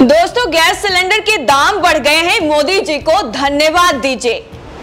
दोस्तों, gas cylinder के दाम बढ़ गए हैं, मोदी जी को धन्यवाद दीजिए।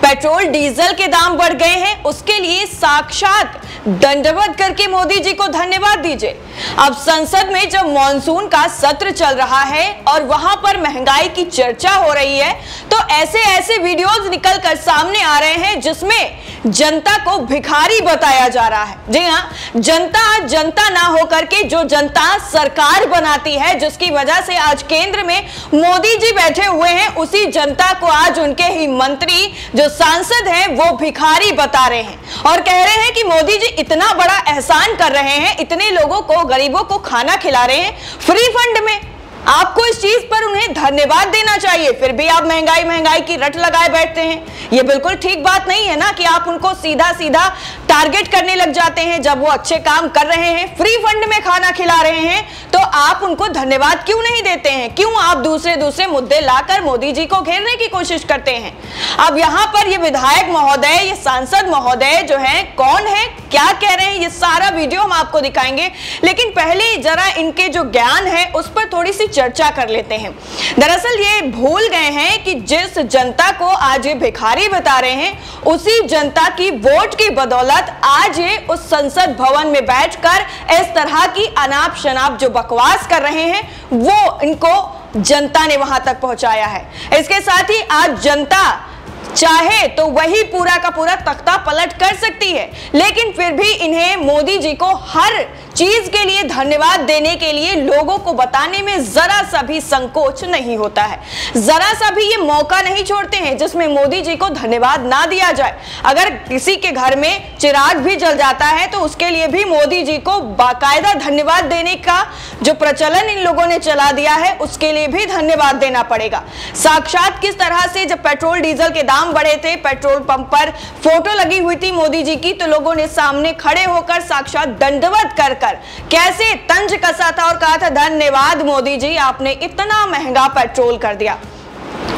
पेट्रोल डीजल के दाम बढ़ गए हैं, उसके लिए साक्षात दंडवत करके मोदी जी को धन्यवाद दीजिए। अब संसद में जब मॉनसून का सत्र चल रहा है और वहां पर महंगाई की चर्चा हो रही है, तो ऐसे वीडियोस निकल कर सामने आ रहे हैं जिसमें जनता को भिखारी बताया जा रहा है। जी हाँ, जनता ना होकर के जो जनता सरकार बनाती है, जिसकी वजह से आज केंद्र में मोदी जी बैठे हुए हैं, उसी जनता को आज उनके ही मंत्री जो सांसद हैं वो भिखारी बता रहे हैं और कह रहे हैं कि मोदी जी इतना बड़ा एहसान कर रहे हैं, इतने लोगों को, गरीबों को खाना खिला रहे हैं फ्री फंड में। आपको इस चीज पर उन्हें धन्यवाद देना चाहिए, फिर भी आप महंगाई की रट लगाए बैठते हैं। ये बिल्कुल ठीक बात नहीं है ना कि आप उनको सीधा टारगेट करने लग जाते हैं जब वो अच्छे काम कर रहे हैं, फ्री फंड में खाना खिला रहे हैं, तो आप उनको धन्यवाद क्यों नहीं देते हैं? क्यों आप दूसरे मुद्दे लाकर मोदी जी को घेरने की कोशिश करते हैं? अब यहाँ पर ये विधायक महोदय, ये सांसद महोदय जो है, कौन है, क्या कह रहे हैं, ये सारा वीडियो हम आपको दिखाएंगे। लेकिन पहले जरा इनके जो ज्ञान है उस पर थोड़ी सी चर्चा कर लेते हैं। दरअसल ये भूल गए हैं कि जिस जनता को आज ये भिखारी बता रहे हैं, उसी जनता की वोट की बदौलत आज ये उस संसद भवन में बैठकर इस तरह की अनाप शनाप जो बकवास कर रहे हैं, वो इनको जनता ने वहां तक पहुंचाया है। इसके साथ ही आज जनता चाहे तो वही पूरा का पूरा तख्ता पलट कर सकती है, लेकिन फिर भी इन्हें मोदी जी को हर चीज के लिए धन्यवाद देने के लिए लोगों को बताने में जरा सा भी संकोच नहीं होता है, जरा सा भी ये मौका नहीं छोड़ते हैं जिसमें मोदी जी को धन्यवाद ना दिया जाए। अगर किसी के घर में चिराग भी जल जाता है तो उसके लिए भी मोदी जी को बाकायदा धन्यवाद देने का जो प्रचलन इन लोगों ने चला दिया है, उसके लिए भी धन्यवाद देना पड़ेगा। साक्षात किस तरह से जब पेट्रोल डीजल के दाम बढ़े थे, पेट्रोल पंप पर फोटो लगी हुई थी मोदी जी की, तो लोगों ने सामने खड़े होकर साक्षात दंडवत कर कैसे तंज कसा था और कहा था, धन्यवाद मोदी जी, आपने इतना महंगा पेट्रोल कर दिया।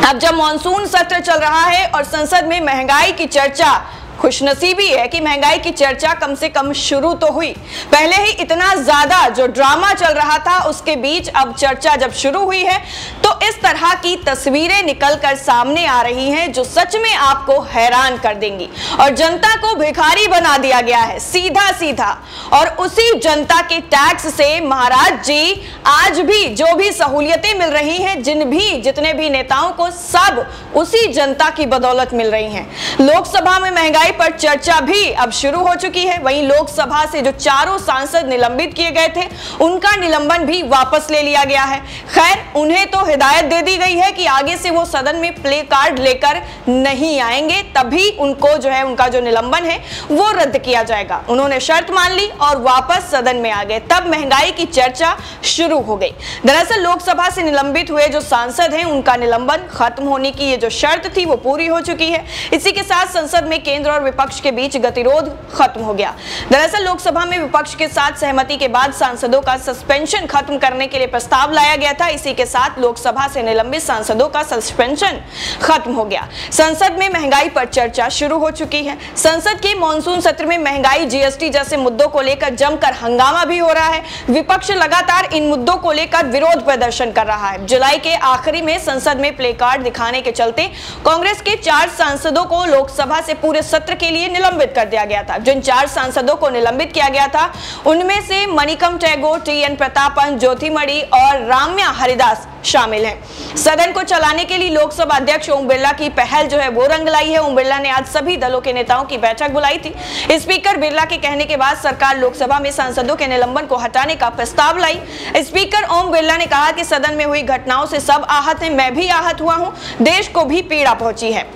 अब जब मॉनसून सत्र चल रहा है और संसद में महंगाई की चर्चा, खुशनसीबी है कि महंगाई की चर्चा कम से कम शुरू तो हुई। पहले ही इतना ज्यादा जो ड्रामा चल रहा था उसके बीच अब चर्चा जब शुरू हुई है तो इस तरह की तस्वीरें निकलकर सामने आ रही हैं जो सच में आपको हैरान कर देंगी। और जनता को भिखारी बना दिया गया है सीधा और उसी जनता के टैक्स से महाराज जी आज भी जो भी सहूलियतें मिल रही हैं, जितने भी नेताओं को, सब उसी जनता की बदौलत मिल रही हैं। लोकसभा में महंगाई पर चर्चा भी अब शुरू हो चुकी है। वहीं लोकसभा से जो चारों सांसद निलंबित किए गए थे, उनका निलंबन भी वापस ले लिया गया है। खैर, उन्हें तो हिदायत दे दी गई है कि आगे से वो सदन में प्ले कार्ड लेकर नहीं आएंगे, तभी उनको जो है, उनका जो निलंबन है वो रद्द किया जाएगा। उन्होंने शर्त मान ली और वापस सदन में आ गए, तब महंगाई की चर्चा शुरू हो गई। दरअसल लोकसभा से निलंबित हुए जो सांसद हैं, उनका निलंबन खत्म होने की ये जो शर्त थी वो पूरी हो चुकी है। इसी के साथ संसद में केंद्र और विपक्ष के बीच गतिरोध खत्म हो गया। दरअसल लोकसभा में विपक्ष के साथ सहमति के बाद सांसदों का सस्पेंशन खत्म करने के लिए प्रस्ताव लाया गया था। इसी के साथ लोकसभा से निलंबित सांसदों का सस्पेंशन खत्म हो गया। संसद में महंगाई पर चर्चा शुरू हो चुकी है। संसद के मॉनसून सत्र में महंगाई, जीएसटी जैसे मुद्दों को लेकर जमकर हंगामा भी हो रहा है। विपक्ष लगातार इन मुद्दों को लेकर विरोध प्रदर्शन कर रहा है। जुलाई के आखिरी में संसद में प्ले कार्ड दिखाने के चलते कांग्रेस के 4 सांसदों को लोकसभा से पूरे सत्र के लिए निलंबित कर दिया गया था। जिन 4 सांसदों को निलंबित किया गया था, उनमें से मणिकम टैगोर, टी.एन. प्रतापन, ज्योतिमणि और राम्या हरिदास शामिल हैं। सदन को चलाने के लिए लोकसभा अध्यक्ष ओम बिरला की पहल जो है वो रंग लाई है। ओम बिरला ने आज सभी दलों के नेताओं की बैठक बुलाई थी। स्पीकर बिरला के कहने के बाद सरकार लोकसभा में सांसदों के निलंबन को हटाने का प्रस्ताव लाई। स्पीकर ओम बिरला ने कहा कि सदन में हुई घटनाओं से सब आहत हैं, मैं भी आहत हुआ हूं, देश को भी पीड़ा पहुंची है।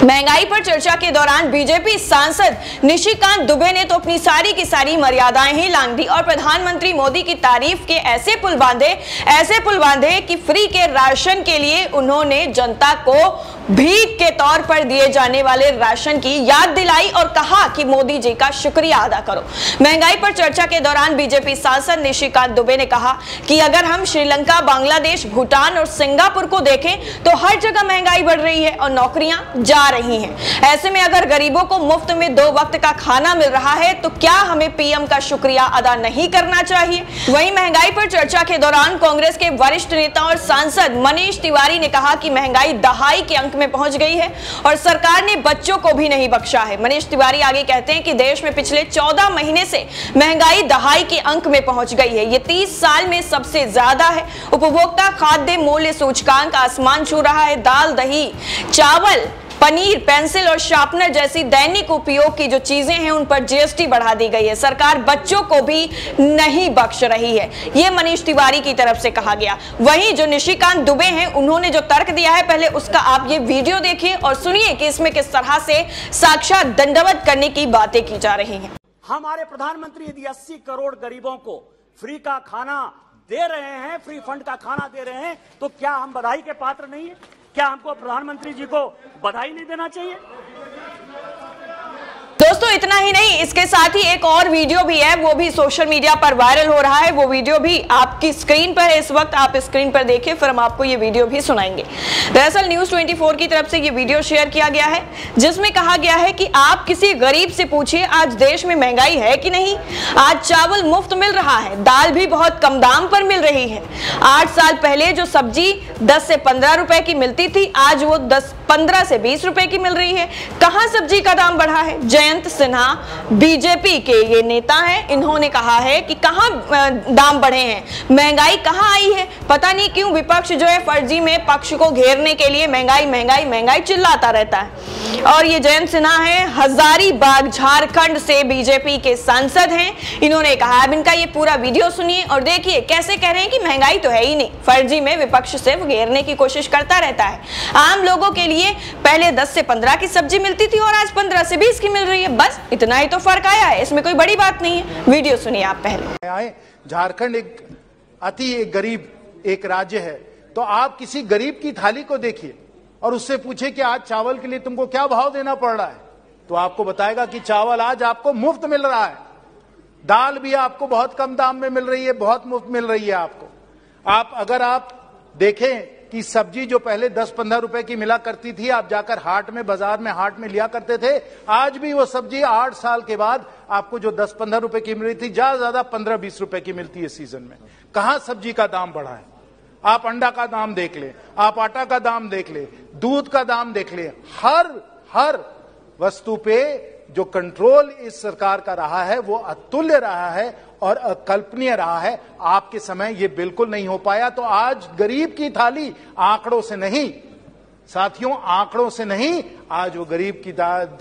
महंगाई पर चर्चा के दौरान बीजेपी सांसद निशिकांत दुबे ने तो अपनी सारी की सारी मर्यादाएं ही लांघ दी और प्रधानमंत्री मोदी की तारीफ के ऐसे पुल बांधे कि फ्री के राशन के लिए उन्होंने जनता को भीख के तौर पर दिए जाने वाले राशन की याद दिलाई और कहा कि मोदी जी का शुक्रिया अदा करो। महंगाई पर चर्चा के दौरान बीजेपी सांसद निशिकांत दुबे ने कहा कि अगर हम श्रीलंका, बांग्लादेश, भूटान और सिंगापुर को देखें तो हर जगह महंगाई बढ़ रही है और नौकरियां जा रही हैं। ऐसे में अगर गरीबों को मुफ्त में 2 वक्त का खाना मिल रहा है तो क्या हमें पीएम का शुक्रिया अदा नहीं करना चाहिए? वहीं महंगाई पर चर्चा के दौरान कांग्रेस के वरिष्ठ नेता और सांसद मनीष तिवारी ने कहा कि महंगाई दहाई के अंक में पहुंच गई है और सरकार ने बच्चों को भी नहीं बख्शा है। मनीष तिवारी आगे कहते हैं कि देश में पिछले 14 महीने से महंगाई दहाई के अंक में पहुंच गई है। ये 30 साल में सबसे ज्यादा है। उपभोक्ता खाद्य मूल्य सूचकांक आसमान छू रहा है। दाल, दही, चावल, पनीर, पेंसिल और शार्पनर जैसी दैनिक उपयोग की जो चीजें हैं उन पर जीएसटी बढ़ा दी गई है। सरकार बच्चों को भी नहीं बख्श रही है, ये मनीष तिवारी की तरफ से कहा गया। वहीं जो निशिकांत दुबे हैं उन्होंने जो तर्क दिया है, पहले उसका आप ये वीडियो देखिए और सुनिए कि इसमें किस तरह से साक्षात दंडवत करने की बातें की जा रही हैं। हमारे प्रधानमंत्री यदि 80 करोड़ गरीबों को फ्री का खाना दे रहे हैं, फ्री फंड का खाना दे रहे हैं, तो क्या हम बधाई के पात्र नहीं है? क्या हमको प्रधानमंत्री जी को बधाई नहीं देना चाहिए? दोस्तों इतना ही नहीं, इसके साथ ही एक और वीडियो भी है, वो भी सोशल मीडिया पर वायरल हो रहा है। वो वीडियो भी आपकी स्क्रीन पर है इस वक्त, आप स्क्रीन पर देखिए, फिर हम आपको ये वीडियो भी सुनाएंगे। दरअसल न्यूज़ 24 की तरफ से ये वीडियो शेयर किया गया है जिसमें कहा गया है कि आप किसी गरीब से पूछिए आज देश में महंगाई है कि नहीं। आज चावल मुफ्त मिल रहा है, दाल भी बहुत कम दाम पर मिल रही है। 8 साल पहले जो सब्जी 10 से 15 रुपए की मिलती थी, आज वो 15 से 20 रुपए की मिल रही है। कहां सब्जी का दाम बढ़ा है? जयंत सिन्हा बीजेपी के ये नेता हैं, इन्होंने कहा है कि कहां दाम बढ़े हैं, महंगाई कहां आई है। पता नहीं क्यों विपक्ष जो है फर्जी में पक्ष को घेरने के लिए महंगाई महंगाई महंगाई चिल्लाता रहता है। और ये जयंत सिन्हा है, हजारीबाग झारखंड से बीजेपी के सांसद हैं। इन्होंने कहा, अब इनका ये पूरा वीडियो सुनिए और देखिए कैसे कह रहे हैं कि महंगाई तो है ही नहीं, फर्जी में विपक्ष सिर्फ घेरने की कोशिश करता रहता है। आम लोगों के लिए पहले 10 से 15 की सब्जी मिलती थी और आज 15 से 20 की मिल रही है, बस इतना ही तो फर्क आया है, इसमें कोई बड़ी बात नहीं है। वीडियो सुनिए आप पहले। झारखंड एक गरीब एक राज्य है, तो आप किसी गरीब की थाली को देखिए और उससे पूछे कि आज चावल के लिए तुमको क्या भाव देना पड़ रहा है, तो आपको बताएगा कि चावल आज आपको मुफ्त मिल रहा है। दाल भी आपको बहुत कम दाम में मिल रही है, बहुत मुफ्त मिल रही है आपको। अगर आप देखें कि सब्जी जो पहले 10-15 रुपए की मिला करती थी, आप जाकर बाजार में हाट में लिया करते थे, आज भी वो सब्जी 8 साल के बाद आपको जो 10-15 रुपए की मिल रही थी, ज्यादा 15-20 रुपए की मिलती है सीजन में। कहां सब्जी का दाम बढ़ा है? आप अंडा का दाम देख ले, आप आटा का दाम देख ले, दूध का दाम देख ले, हर वस्तु पे जो कंट्रोल इस सरकार का रहा है वो अतुल्य रहा है और अकल्पनीय रहा है। आपके समय ये बिल्कुल नहीं हो पाया। तो आज गरीब की थाली आंकड़ों से नहीं साथियों, आंकड़ों से नहीं, आज वो गरीब की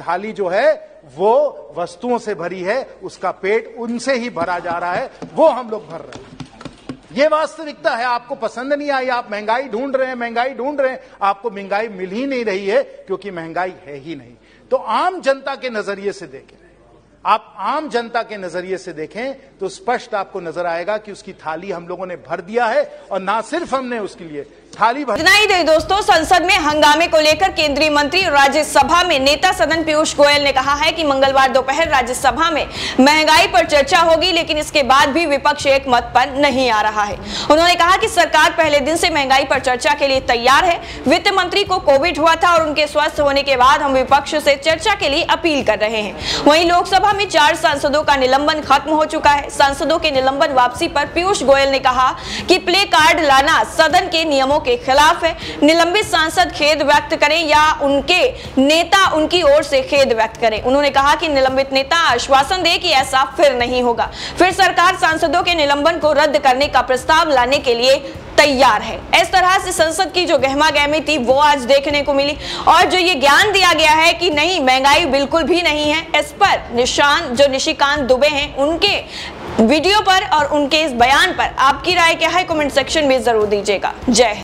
थाली जो है वो वस्तुओं से भरी है, उसका पेट उनसे ही भरा जा रहा है, वो हम लोग भर रहे हैं। ये वास्तविकता है। आपको पसंद नहीं आई, आप महंगाई ढूंढ रहे हैं, आपको महंगाई मिल ही नहीं रही है क्योंकि महंगाई है ही नहीं। तो आम जनता के नजरिए से देखें, आप आम जनता के नजरिए से देखें तो स्पष्ट आपको नजर आएगा कि उसकी थाली हम लोगों ने भर दिया है, और ना सिर्फ हमने उसके लिए थाली भर। इतना ही नहीं दोस्तों, संसद में हंगामे को लेकर केंद्रीय मंत्री और राज्यसभा में नेता सदन पीयूष गोयल ने कहा है कि मंगलवार दोपहर राज्यसभा में महंगाई पर चर्चा होगी, लेकिन इसके बाद भी विपक्ष एक मत पर नहीं आ रहा है। उन्होंने कहा कि सरकार पहले दिन से महंगाई पर चर्चा के लिए तैयार है। वित्त मंत्री को कोविड हुआ था और उनके स्वस्थ होने के बाद हम विपक्ष से चर्चा के लिए अपील कर रहे हैं। वहीं लोकसभा में 4 सांसदों का निलंबन खत्म हो चुका है। सांसदों के निलंबन वापसी पर पीयूष गोयल ने कहा कि प्ले कार्ड लाना सदन के नियमों के खिलाफ है। निलंबित सांसद खेद व्यक्त करें या उनके नेता उनकी ओर से खेद व्यक्त करें। उन्होंने कहा कि निलंबित नेता आश्वासन दे कि ऐसा फिर नहीं होगा। फिर सरकार सांसदों के निलंबन को रद्द करने का प्रस्ताव लाने के लिए तैयार है। इस तरह से संसद की जो गहमागहमी थी वो आज देखने को मिली, और जो ये ज्ञान दिया गया है कि नहीं महंगाई बिल्कुल भी नहीं है, इस पर निशिकांत दुबे हैं, उनके वीडियो पर और उनके इस बयान पर आपकी राय क्या है कमेंट सेक्शन में जरूर दीजिएगा। जय हिंद।